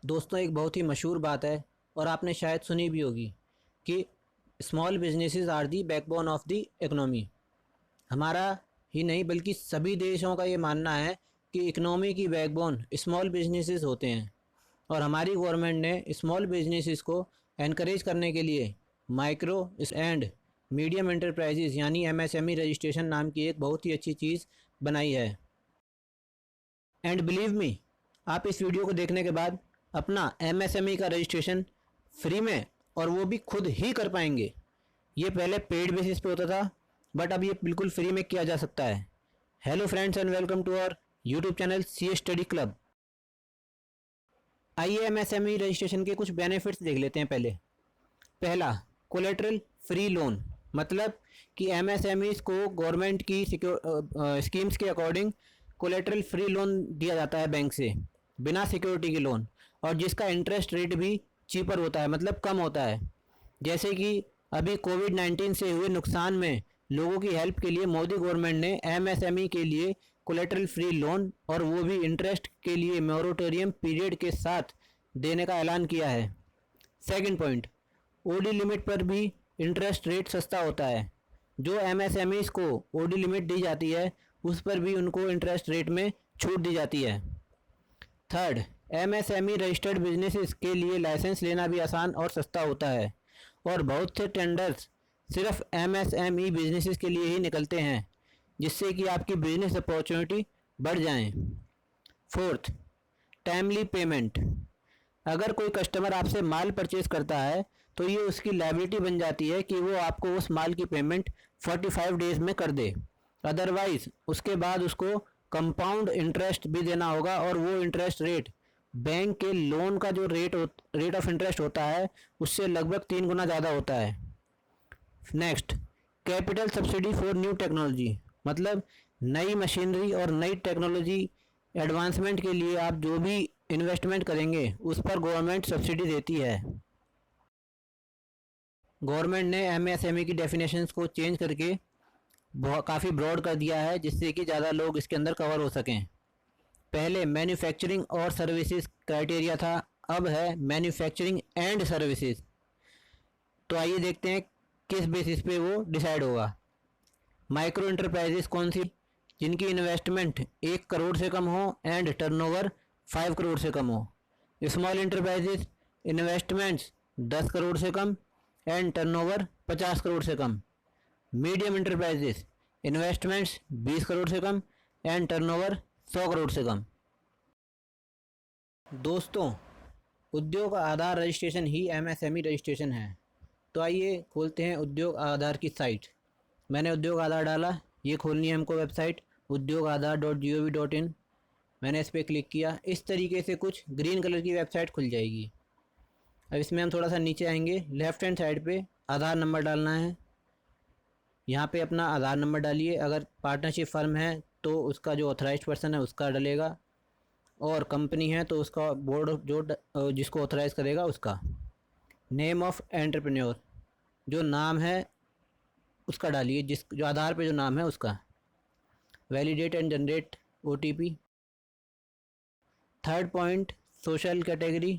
दोस्तों, एक बहुत ही मशहूर बात है और आपने शायद सुनी भी होगी कि small businesses are the backbone of the economy. हमारा ही नहीं बल्कि सभी देशों का ये मानना है कि इकोनॉमी की बैकबोन स्मॉल बिजनेसेस होते हैं। और हमारी गवर्नमेंट ने स्मॉल बिजनेसेस को एनकरेज करने के लिए माइक्रो एंड मीडियम एंटरप्राइजेज यानी एमएसएमई रजिस्ट्रेशन नाम की एक बहुत ही अच्छी चीज़ बनाई है। एंड बिलीव मी, आप इस वीडियो को देखने के बाद अपना एमएसएमई का रजिस्ट्रेशन फ्री में और वो भी खुद ही कर पाएंगे। ये पहले पेड बेसिस पे होता था, बट अब ये बिल्कुल फ्री में किया जा सकता है। Hello friends and welcome to our YouTube channel C study club. आइए एमएसएमई रजिस्ट्रेशन के कुछ बेनिफिट्स देख लेते हैं। पहला, कोलेटरल फ्री लोन, मतलब कि एमएसएमईज को गवर्नमेंट की स्कीम्स के अकॉर्डिंग कोलेटरल फ्री लोन दिया जाता है बैंक से, बिना सिक्योरिटी के लोन, और जिसका इंटरेस्ट रेट भी चीपर होता है, मतलब कम होता है। जैसे कि अभी कोविड-19 से हुए नुकसान में लोगों की हेल्प के लिए मोदी गवर्नमेंट ने एमएसएमई के लिए कोलेटरल फ्री लोन और वो भी इंटरेस्ट के लिए मोरेटोरियम पीरियड के साथ देने का ऐलान किया है। सेकंड पॉइंट, ओडी लिमिट पर भी इंटरेस्ट रेट सस्ता होता है। जो एमएसएमईज को ओडी लिमिट दी जाती है उस पर भी उनको इंटरेस्ट रेट में छूट दी जाती है। थर्ड, एमएसएमई रजिस्टर्ड बिजनेसेस के लिए लाइसेंस लेना भी आसान और सस्ता होता है और बहुत से टेंडर्स सिर्फ एमएसएमई बिजनेसेस के लिए ही निकलते हैं, जिससे कि आपकी बिजनेस अपॉर्चुनिटी बढ़ जाएं। Fourth, timely payment. अगर कोई कस्टमर आपसे माल परचेज करता है तो ये उसकी लायबिलिटी बन जाती है कि वो आपको उस माल की पेमेंट 45 डेज में कर दे। अदरवाइज उसके बाद उसको कंपाउंड इंटरेस्ट भी देना होगा और वो इंटरेस्ट रेट बैंक के लोन का जो रेट ऑफ इंटरेस्ट होता है उससे लगभग 3 गुना ज़्यादा होता है। Next, capital subsidy for new technology, मतलब नई मशीनरी और नई टेक्नोलॉजी एडवांसमेंट के लिए आप जो भी इन्वेस्टमेंट करेंगे उस पर गवर्नमेंट सब्सिडी देती है। गवर्नमेंट ने एमएसएमई की डेफिनेशंस को चेंज करके काफ़ी ब्रॉड कर दिया है, जिससे कि ज़्यादा लोग इसके अंदर कवर हो सकें। पहले मैन्युफैक्चरिंग और सर्विसेज क्राइटेरिया था, अब है मैन्युफैक्चरिंग एंड सर्विसेज। तो आइए देखते हैं किस बेसिस पे वो डिसाइड होगा। माइक्रो इंटरप्राइजेस कौन सी? जिनकी इन्वेस्टमेंट 1 करोड़ से कम हो एंड टर्नओवर 5 करोड़ से कम हो। स्मॉल इंटरप्राइजेस, इन्वेस्टमेंट्स 10 करोड़ से कम एंड टर्नओवर 50 करोड़ से कम। मीडियम इंटरप्राइजेस, इन्वेस्टमेंट्स 20 करोड़ से कम एंड टर्नओवर 100 करोड़ से कम। दोस्तों, उद्योग आधार रजिस्ट्रेशन ही एमएसएमई रजिस्ट्रेशन है। तो आइए खोलते हैं उद्योग आधार की साइट। मैंने उद्योग आधार डाला, ये खोलनी है हमको वेबसाइट udyogaadhar.gov.in। मैंने इस पर क्लिक किया, इस तरीके से कुछ ग्रीन कलर की वेबसाइट खुल जाएगी। अब इसमें हम थोड़ा सा नीचे आएंगे, लेफ़्ट हैंड साइड पे आधार नंबर डालना है। यहाँ पे अपना आधार नंबर डालिए। अगर पार्टनरशिप फर्म है तो उसका जो ऑथराइज्ड पर्सन है उसका डलेगा, और कंपनी है तो उसका बोर्ड जो जिसको ऑथराइज़ करेगा उसका। नेम ऑफ एंटरप्रेन्योर, जो नाम है उसका डालिए, जो आधार पे जो नाम है उसका। Validate and generate OTP. Third point, social category,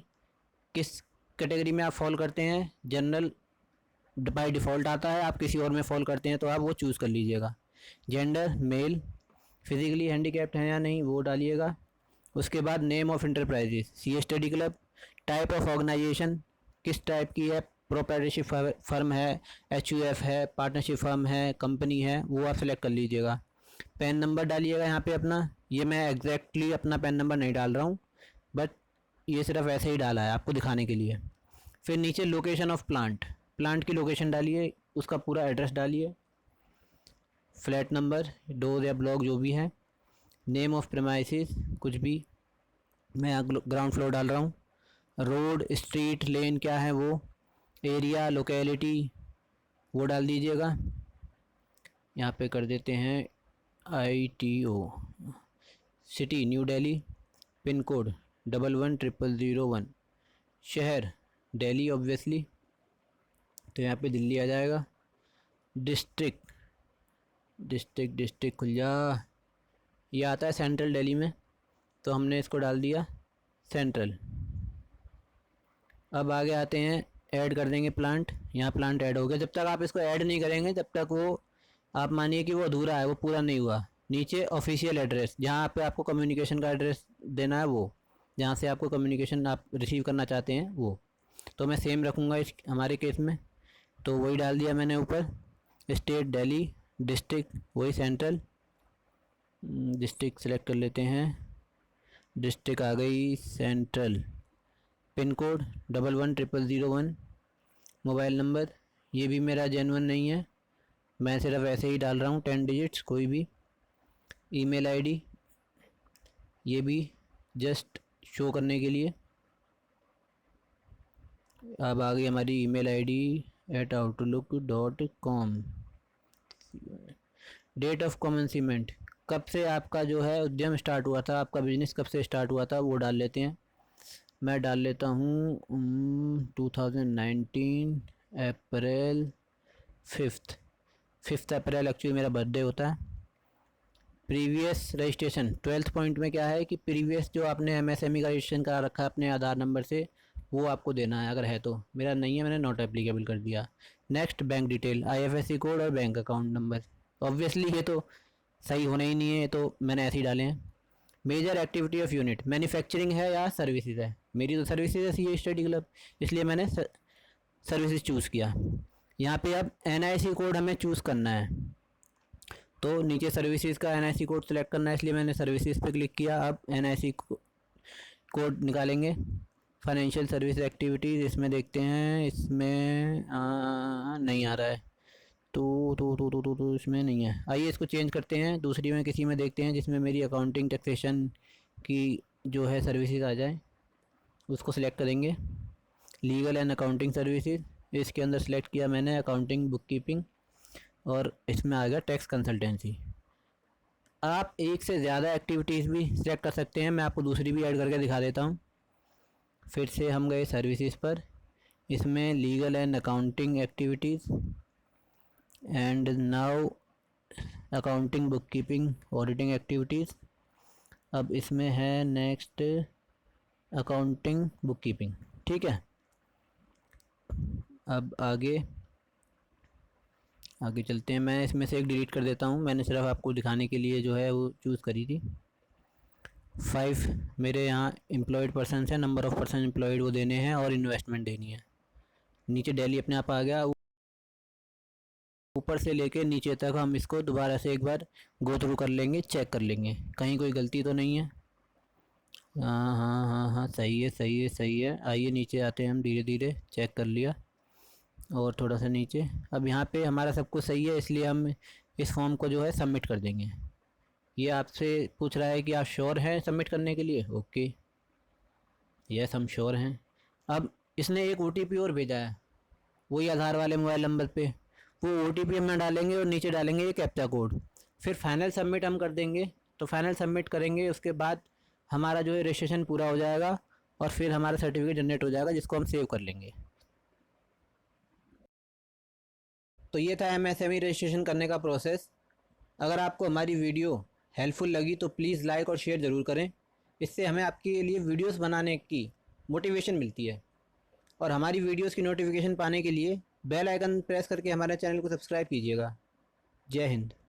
किस कैटेगरी में आप फॉल करते हैं। जनरल बाय डिफ़ॉल्ट आता है, आप किसी और में फॉल करते हैं तो आप वो चूज़ कर लीजिएगा। जेंडर मेल, फिजिकली हैंडीकैप्ड हैं या नहीं वो डालिएगा। उसके बाद name of enterprises, C study club. Type of organisation, किस टाइप की है, प्रोप्राइटरशिप फर्म है, एचयूएफ है, पार्टनरशिप फर्म है, कंपनी है, वो आप सेलेक्ट कर लीजिएगा। पैन नंबर डालिएगा यहाँ पे अपना। ये मैं एग्जैक्टली अपना पैन नंबर नहीं डाल रहा हूँ, बट ये सिर्फ ऐसे ही डाला है आपको दिखाने के लिए। फिर नीचे लोकेशन ऑफ प्लांट, प्लांट की लोकेशन डालिए, उसका पूरा एड्रेस डालिए, फ्लैट नंबर, डोर या ब्लॉक जो भी है। नेम ऑफ प्रेमाइसिस, कुछ भी, मैं ग्राउंड फ्लोर डाल रहा हूँ। रोड, स्ट्रीट, लेन क्या है वो, एरिया, लोकेलिटी वो डाल दीजिएगा। यहाँ पे कर देते हैं ITO, city new Delhi, pin code 110001, शहर दिल्ली ऑब्वियसली, तो यहाँ पे दिल्ली आ जाएगा। डिस्ट्रिक्ट डिस्ट्रिक्ट खुल जा, ये आता है सेंट्रल दिल्ली में, तो हमने इसको डाल दिया सेंट्रल। अब आगे आते हैं, ऐड कर देंगे प्लांट। यहाँ प्लांट ऐड हो गया। जब तक आप इसको ऐड नहीं करेंगे तब तक वो, आप मानिए कि वो अधूरा है, वो पूरा नहीं हुआ। नीचे ऑफिशियल एड्रेस, जहाँ पे आपको कम्युनिकेशन का एड्रेस देना है, वो जहाँ से आपको कम्युनिकेशन आप रिसीव करना चाहते हैं वो, तो मैं सेम रखूँगा इस हमारे केस में। तो वही डाल दिया मैंने ऊपर। स्टेट दिल्ली, डिस्ट्रिक्ट वही सेंट्रल, डिस्ट्रिक्ट सेलेक्ट कर लेते हैं, डिस्ट्रिक्ट आ गई central. Pin code 110001। Mobile number ये भी मेरा जेन्युइन नहीं है, मैं सिर्फ ऐसे ही डाल रहा हूँ 10 डिजिट्स कोई भी। ईमेल आईडी ये भी जस्ट शो करने के लिए। अब आ गई हमारी email ID @outlook.com। Date of commencement, कब से आपका जो है उद्यम स्टार्ट हुआ था, आपका बिजनेस कब से स्टार्ट हुआ था, वो डाल लेते हैं। मैं डाल लेता हूँ 2019 अप्रैल 5 अप्रैल एक्चुअली मेरा बर्थडे होता है। प्रीवियस रजिस्ट्रेशन 12th पॉइंट में क्या है कि प्रीवियस जो आपने एमएसएमई का रजिस्ट्रेशन करा रखा है अपने आधार नंबर से, वो आपको देना है, अगर है तो। मेरा नहीं है, मैंने नॉट एप्लीकेबल कर दिया। Next bank detail, IFSC code और बैंक अकाउंट नंबर। ऑब्वियसली ये तो सही होना ही नहीं है, तो मैंने ऐसे ही डाले हैं। Major activity of unit, manufacturing है या सर्विसेज है। मेरी तो सर्विसेज है, सी स्टडी क्लब, इसलिए मैंने सर्विसेज चूज़ किया। यहाँ पे अब एनआईसी कोड हमें चूज़ करना है, तो नीचे सर्विसेज का एनआईसी कोड सेलेक्ट करना है, इसलिए मैंने सर्विसेज पे क्लिक किया। अब एनआईसी कोड निकालेंगे। फाइनेंशियल सर्विस एक्टिविटीज़ इसमें देखते हैं, इसमें नहीं आ रहा है, तो इसमें नहीं है। आइए इसको चेंज करते हैं, दूसरी में किसी में देखते हैं जिसमें मेरी अकाउंटिंग टैक्सेशन की जो है सर्विसेज आ जाए, उसको सिलेक्ट करेंगे। लीगल एंड अकाउंटिंग सर्विसेज, इसके अंदर सेलेक्ट किया मैंने अकाउंटिंग बुक कीपिंग, और इसमें आ गया टैक्स कंसल्टेंसी। आप एक से ज़्यादा एक्टिविटीज़ भी सिलेक्ट कर सकते हैं, मैं आपको दूसरी भी ऐड करके दिखा देता हूँ। फिर से हम गए सर्विसेज पर, इसमें legal and accounting activities and now accounting book keeping auditing activities. अब इसमें है नेक्स्ट अकाउंटिंग बुक कीपिंग, ठीक है। अब आगे चलते हैं। मैं इसमें से एक डिलीट कर देता हूँ, मैंने सिर्फ आपको दिखाने के लिए जो है वो चूज़ करी थी। 5 मेरे यहाँ एम्प्लॉयड पर्सन है, नंबर ऑफ़ पर्सन एम्प्लॉयड वो देने हैं, और इन्वेस्टमेंट देनी है। नीचे दिल्ली अपने आप आ गया। ऊपर से लेके नीचे तक हम इसको दोबारा से एक बार गो थ्रू कर लेंगे, चेक कर लेंगे कहीं कोई गलती तो नहीं है। हाँ हाँ हाँ हाँ, सही है सही है सही है। आइए नीचे आते हैं हम, धीरे धीरे चेक कर लिया, और थोड़ा सा नीचे। अब यहाँ पे हमारा सब कुछ सही है, इसलिए हम इस फॉर्म को जो है सबमिट कर देंगे। ये आपसे पूछ रहा है कि आप श्योर हैं सबमिट करने के लिए। ओके, यस हम श्योर हैं। अब इसने एक OTP और भेजा है, वही आधार वाले मोबाइल नंबर पे। वो OTP हम डालेंगे और नीचे डालेंगे ये कैप्चा कोड, फिर फाइनल सबमिट हम कर देंगे। तो फाइनल सबमिट करेंगे, उसके बाद हमारा जो है रजिस्ट्रेशन पूरा हो जाएगा, और फिर हमारा सर्टिफिकेट जनरेट हो जाएगा, जिसको हम सेव कर लेंगे। तो ये था MSME रजिस्ट्रेशन करने का प्रोसेस। अगर आपको हमारी वीडियो हेल्पफुल लगी तो प्लीज़ लाइक और शेयर ज़रूर करें, इससे हमें आपके लिए वीडियोस बनाने की मोटिवेशन मिलती है। और हमारी वीडियोस की नोटिफिकेशन पाने के लिए बेल आइकन प्रेस करके हमारे चैनल को सब्सक्राइब कीजिएगा। जय हिंद।